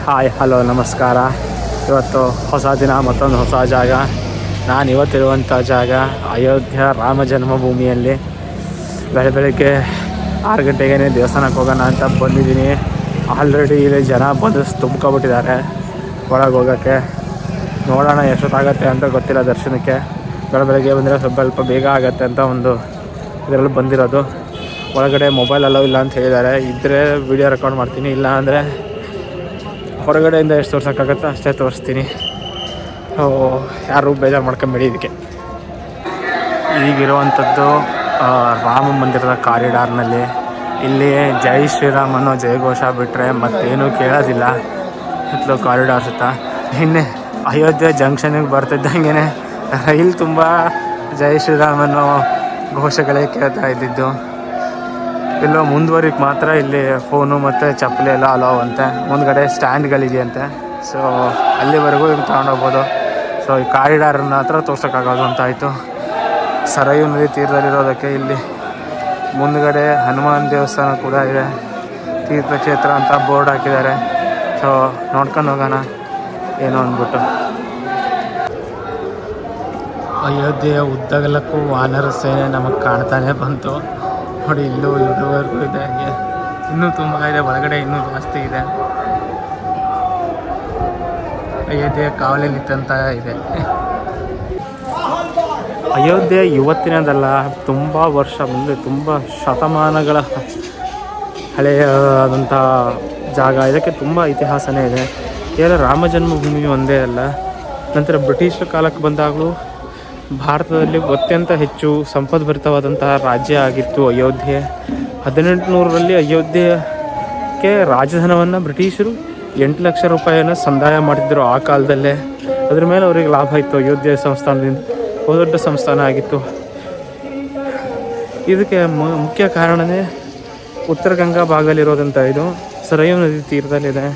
Hi hello ನಮಸ್ಕಾರ. ಇವತ್ತು ಹೊಸ ದಿನ, ಮತ್ತೊಂದು ಹೊಸ ಜಾಗ. ನಾನು ಇವತ್ತಿರುವಂಥ ಜಾಗ ಅಯೋಧ್ಯ ರಾಮ ಜನ್ಮಭೂಮಿಯಲ್ಲಿ. ಬೆಳಗ್ಗೆ 6 ಗಂಟೆಗೆ ದೇವಸ್ಥಾನಕ್ಕೆ ಹೋಗೋಣ ಅಂತ ಬಂದಿದ್ದೀನಿ. ಆಲ್ರೆಡಿ ಇಲ್ಲಿ ಜನ ಬಂದು ತುಂಬ್ಕೊಬಿಟ್ಟಿದ್ದಾರೆ ಒಳಗೆ ಹೋಗೋಕ್ಕೆ. ನೋಡೋಣ ಎಷ್ಟೊತ್ತಾಗತ್ತೆ ಅಂತ ಗೊತ್ತಿಲ್ಲ ದರ್ಶನಕ್ಕೆ. ಬೆಳಗ್ಗೆ ಬಂದರೆ ಸ್ವಲ್ಪ ಬೇಗ ಆಗುತ್ತೆ ಅಂತ ಒಂದು ಇದರಲ್ಲಿ ಬಂದಿರೋದು. ಒಳಗಡೆ ಮೊಬೈಲ್ ಅಲೋ ಇಲ್ಲ ಅಂತ ಹೇಳಿದ್ದಾರೆ. ಇದ್ದರೆ ವೀಡಿಯೋ ರೆಕಾರ್ಡ್ ಮಾಡ್ತೀನಿ, ಇಲ್ಲ ಅಂದರೆ ಹೊರಗಡೆಯಿಂದ ಎಷ್ಟು ತೋರ್ಸೋಕ್ಕಾಗತ್ತೋ ಅಷ್ಟೇ ತೋರಿಸ್ತೀನಿ. ಯಾರು ಬೇಜಾರು ಮಾಡ್ಕೊಂಬೇಡಿ. ಇದಕ್ಕೆ ಈಗಿರುವಂಥದ್ದು ರಾಮ ಮಂದಿರದ ಕಾರಿಡಾರ್ನಲ್ಲಿ. ಇಲ್ಲಿ ಜೈ ಶ್ರೀರಾಮ್ ಅನ್ನೋ ಜಯಘೋಷ ಬಿಟ್ಟರೆ ಮತ್ತೇನೂ ಕೇಳೋದಿಲ್ಲ. ಇತ್ಲೂ ಕಾರಿಡಾರ್ ಸುತ್ತ ಇನ್ನೇ ಅಯೋಧ್ಯೆ ಜಂಕ್ಷನಿಗೆ ಬರ್ತಿದ್ದಂಗೆ ರೈಲ್ ತುಂಬ ಜೈ ಶ್ರೀರಾಮ್ ಅನ್ನೋ ಘೋಷಗಳೇ ಕೇಳ್ತಾ ಇದ್ದಿದ್ದು. ಇಲ್ಲೋ ಮುಂದುವರಿಕೆ ಮಾತ್ರ ಇಲ್ಲಿ ಫೋನು ಮತ್ತು ಚಪ್ಪಲಿ ಎಲ್ಲ ಅಲೋ ಅಂತೆ. ಮುಂದ್ಗಡೆ ಸ್ಟ್ಯಾಂಡ್ಗಳಿದೆಯಂತೆ. ಸೊ ಅಲ್ಲಿವರೆಗೂ ಹಿಂಗೆ ತೊಗೊಂಡೋಗ್ಬೋದು. ಸೊ ಈ ಕಾರಿಡಾರನ್ನ ಹತ್ರ ತೋರ್ಸೋಕ್ಕಾಗೋದು ಅಂತ ಆಯಿತು. ಸರಯೂ ನದಿ ತೀರದಲ್ಲಿರೋದಕ್ಕೆ ಇಲ್ಲಿ ಮುಂದ್ಗಡೆ ಹನುಮಾನ್ ದೇವಸ್ಥಾನ ಕೂಡ ಇದೆ. ತೀರ್ಥಕ್ಷೇತ್ರ ಅಂತ ಬೋರ್ಡ್ ಹಾಕಿದ್ದಾರೆ. ಸೊ ನೋಡ್ಕೊಂಡು ಹೋಗೋಣ ಏನೋ ಅಂದ್ಬಿಟ್ಟು. ಅಯೋಧ್ಯೆಯ ಉದ್ದಗಲಕ್ಕೂ ವಾನರ ಸೇನೆ ನಮಗೆ ಕಾಣ್ತಾನೆ ಬಂತು. ನೋಡಿ, ಇಲ್ಲೂ ಇಲ್ಲಿವರೆಗೂ ಇದೆ. ಇನ್ನೂ ತುಂಬ ಇದೆ, ಒಳಗಡೆ ಇನ್ನೂ ಜಾಸ್ತಿ ಇದೆ. ಅಯೋಧ್ಯೆ ಕಾವಲಿ ನಿಂತಂತ ಇದೆ. ಅಯೋಧ್ಯೆ ಇವತ್ತಿನದಲ್ಲ, ತುಂಬ ವರ್ಷ ಮುಂದೆ, ತುಂಬ ಶತಮಾನಗಳ ಹಳೆಯಾದಂಥ ಜಾಗ. ಇದಕ್ಕೆ ತುಂಬ ಇತಿಹಾಸನೇ ಇದೆ. ಕೇವಲ ರಾಮ ಜನ್ಮಭೂಮಿ ಒಂದೇ ಅಲ್ಲ, ನಂತರ ಬ್ರಿಟಿಷರ ಕಾಲಕ್ಕೆ ಬಂದಾಗಲೂ ಭಾರತದಲ್ಲಿ ಅತ್ಯಂತ ಹೆಚ್ಚು ಸಂಪದ್ಭರಿತವಾದಂತಹ ರಾಜ್ಯ ಆಗಿತ್ತು ಅಯೋಧ್ಯೆ. 1800ರಲ್ಲಿ ಅಯೋಧ್ಯೆಗೆ ರಾಜಧನವನ್ನು ಬ್ರಿಟಿಷರು 8 ಲಕ್ಷ ರೂಪಾಯಿಯನ್ನು ಸಂದಾಯ ಮಾಡ್ತಿದ್ದರು ಆ ಕಾಲದಲ್ಲೇ. ಅದ್ರ ಮೇಲೆ ಅವ್ರಿಗೆ ಲಾಭ ಇತ್ತು. ಅಯೋಧ್ಯೆ ಸಂಸ್ಥಾನದಿಂದ ದೊಡ್ಡ ಸಂಸ್ಥಾನ ಆಗಿತ್ತು. ಇದಕ್ಕೆ ಮುಖ್ಯ ಕಾರಣವೇ ಉತ್ತರ ಗಂಗಾ ಭಾಗದಲ್ಲಿರೋದಂಥ ಇದು. ಸರಯೂ ನದಿ ತೀರದಲ್ಲಿದೆ.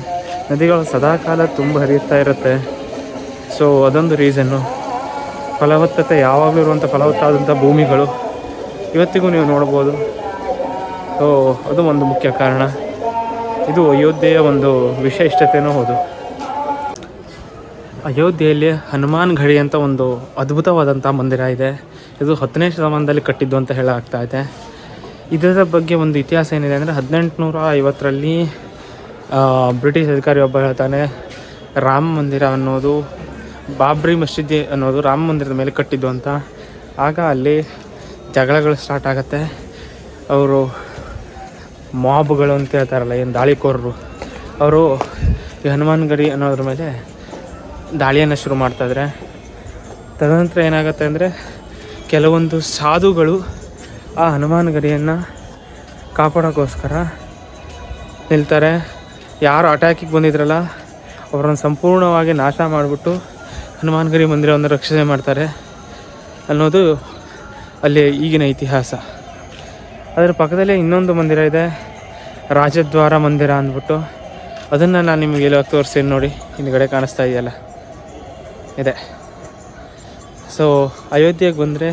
ನದಿಗಳು ಸದಾಕಾಲ ತುಂಬ ಹರಿಯುತ್ತಾ ಇರುತ್ತೆ. ಸೊ ಅದೊಂದು ರೀಸನ್ನು. ಫಲವತ್ತತೆ ಯಾವಾಗಲೂ ಇರುವಂಥ ಫಲವತ್ತಾದಂಥ ಭೂಮಿಗಳು ಇವತ್ತಿಗೂ ನೀವು ನೋಡ್ಬೋದು. ಸೊ ಅದು ಒಂದು ಮುಖ್ಯ ಕಾರಣ. ಇದು ಅಯೋಧ್ಯೆಯ ಒಂದು ವಿಶಿಷ್ಟತೆಯೂ ಹೌದು. ಅಯೋಧ್ಯೆಯಲ್ಲಿ ಹನುಮಾನ್ ಗಡಿ ಅಂತ ಒಂದು ಅದ್ಭುತವಾದಂಥ ಮಂದಿರ ಇದೆ. ಇದು 10ನೇ ಶತಮಾನದಲ್ಲಿ ಕಟ್ಟಿದ್ದು ಅಂತ ಹೇಳಾಗ್ತಾ ಇದೆ. ಇದರ ಬಗ್ಗೆ ಒಂದು ಇತಿಹಾಸ ಏನಿದೆ ಅಂದರೆ 1850ರಲ್ಲಿ ಬ್ರಿಟಿಷ್ ಅಧಿಕಾರಿ ಒಬ್ಬ ಹೇಳ್ತಾನೆ, ರಾಮ ಮಂದಿರ ಅನ್ನೋದು ಬಾಬ್ರಿ ಮಸೀದಿ ಅನ್ನೋದು ರಾಮ ಮಂದಿರದ ಮೇಲೆ ಕಟ್ಟಿದ್ದು ಅಂತ. ಆಗ ಅಲ್ಲಿ ಜಗಳಗಳು ಸ್ಟಾರ್ಟ್ ಆಗುತ್ತೆ. ಅವರು ಮಾಬ್ಗಳು ಅಂತ ಹೇಳ್ತಾರಲ್ಲ, ಏನು ದಾಳಿಕೋರರು, ಅವರು ಈ ಹನುಮಾನ್ ಗಡಿ ಅನ್ನೋದ್ರ ಮೇಲೆ ದಾಳಿಯನ್ನು ಶುರು ಮಾಡ್ತಾಯಿದ್ರೆ, ತದನಂತರ ಏನಾಗುತ್ತೆ ಅಂದರೆ ಕೆಲವೊಂದು ಸಾಧುಗಳು ಆ ಹನುಮಾನ್ ಗಡಿಯನ್ನು ಕಾಪಾಡೋಕ್ಕೋಸ್ಕರ ನಿಲ್ತಾರೆ. ಯಾರು ಅಟ್ಯಾಕಿಗೆ ಬಂದಿದ್ರಲ್ಲ ಅವರನ್ನು ಸಂಪೂರ್ಣವಾಗಿ ನಾಶ ಮಾಡಿಬಿಟ್ಟು ಹನುಮಾನ್ ಗಡಿ ಮಂದಿರವನ್ನು ರಕ್ಷಣೆ ಮಾಡ್ತಾರೆ ಅನ್ನೋದು ಅಲ್ಲಿ ಈಗಿನ ಇತಿಹಾಸ. ಅದರ ಪಕ್ಕದಲ್ಲೇ ಇನ್ನೊಂದು ಮಂದಿರ ಇದೆ, ರಾಜದ್ವಾರ ಮಂದಿರ ಅಂದ್ಬಿಟ್ಟು. ಅದನ್ನು ನಾನು ನಿಮಗೆ ಎಲ್ಲ ತೋರಿಸ್ತೀನಿ ನೋಡಿ, ಹಿಂದ್ಗಡೆ ಕಾಣಿಸ್ತಾ ಇದೆಯಲ್ಲ, ಇದೆ. ಸೊ ಅಯೋಧ್ಯೆಗೆ ಬಂದರೆ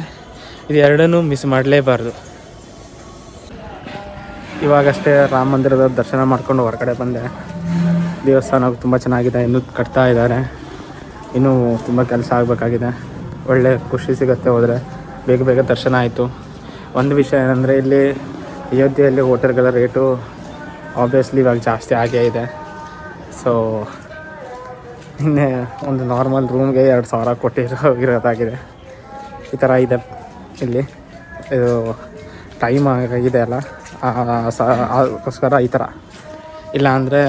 ಇದು ಎರಡನ್ನೂ ಮಿಸ್ ಮಾಡಲೇಬಾರ್ದು. ಇವಾಗಷ್ಟೇ ರಾಮ ಮಂದಿರದ ದರ್ಶನ ಮಾಡ್ಕೊಂಡು ಹೊರಗಡೆ ಬಂದೆ. ದೇವಸ್ಥಾನ ತುಂಬ ಚೆನ್ನಾಗಿದೆ, ಇನ್ನೂ ಕಟ್ತಾ ಇದ್ದಾರೆ. ಇನ್ನೂ ತುಂಬ ಕೆಲಸ ಆಗಬೇಕಾಗಿದೆ. ಒಳ್ಳೆ ಖುಷಿ ಸಿಗುತ್ತೆ ಹೋದರೆ. ಬೇಗ ದರ್ಶನ ಆಯಿತು. ಒಂದು ವಿಷಯ ಏನಂದರೆ ಇಲ್ಲಿ ಅಯೋಧ್ಯೆಯಲ್ಲಿ ಹೋಟೆಲ್ಗಳ ರೇಟು ಆಬ್ವಿಯಸ್ಲಿ ಇವಾಗ ಜಾಸ್ತಿ ಆಗೇ ಇದೆ. ಸೊ ಇನ್ನೇ ಒಂದು ನಾರ್ಮಲ್ ರೂಮ್ಗೆ 2000 ಕೊಟ್ಟಿರೋದಾಗಿದೆ. ಈ ಥರ ಇದೆ ಇಲ್ಲಿ. ಇದು ಟೈಮ್ ಆಗಿದೆ ಅಲ್ಲ, ಅದಕ್ಕೋಸ್ಕರ ಈ ಥರ. ಇಲ್ಲ ಅಂದರೆ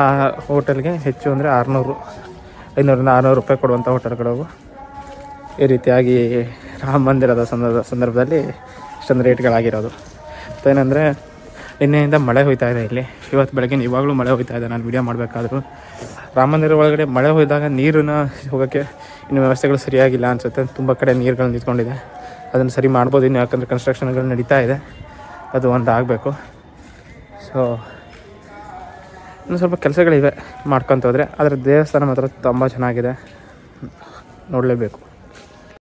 ಆ ಹೋಟೆಲ್ಗೆ ಹೆಚ್ಚು ಅಂದರೆ 500-600 ರೂಪಾಯಿ ಕೊಡುವಂಥ ಹೋಟೆಲ್ಗಳು ಈ ರೀತಿಯಾಗಿ ರಾಮ ಮಂದಿರದ ಸಂದರ್ಭದಲ್ಲಿ ಇಷ್ಟೊಂದು ರೇಟ್ಗಳಾಗಿರೋದು. ಮತ್ತೇನೆಂದರೆ ನಿನ್ನೆಯಿಂದ ಮಳೆ ಹೋಗ್ತಾ ಇದೆ ಇಲ್ಲಿ. ಇವತ್ತು ಬೆಳಗ್ಗೆ ಇವಾಗಲೂ ಮಳೆ ಹೋಗ್ತಾ ಇದೆ. ನಾನು ವೀಡಿಯೋ ಮಾಡಬೇಕಾದ್ರೂ ರಾಮ ಮಂದಿರ ಒಳಗಡೆ ಮಳೆ ಹೋದಾಗ ನೀರನ್ನು ಹೋಗೋಕ್ಕೆ ಇನ್ನು ವ್ಯವಸ್ಥೆಗಳು ಸರಿಯಾಗಿಲ್ಲ ಅನಿಸುತ್ತೆ. ತುಂಬ ಕಡೆ ನೀರುಗಳು ನಿಂತ್ಕೊಂಡಿದೆ. ಅದನ್ನು ಸರಿ ಮಾಡ್ಬೋದು ಇನ್ನು, ಯಾಕಂದರೆ ಕನ್ಸ್ಟ್ರಕ್ಷನ್ಗಳು ನಡೀತಾ ಇದೆ. ಅದು ಒಂದು ಆಗಬೇಕು. ಸೊ ಇನ್ನು ಸ್ವಲ್ಪ ಕೆಲಸಗಳಿವೆ ಮಾಡ್ಕೊತ ಹೋದರೆ. ಆದರೆ ದೇವಸ್ಥಾನ ಮಾತ್ರ ತುಂಬ ಚೆನ್ನಾಗಿದೆ, ನೋಡಲೇಬೇಕು.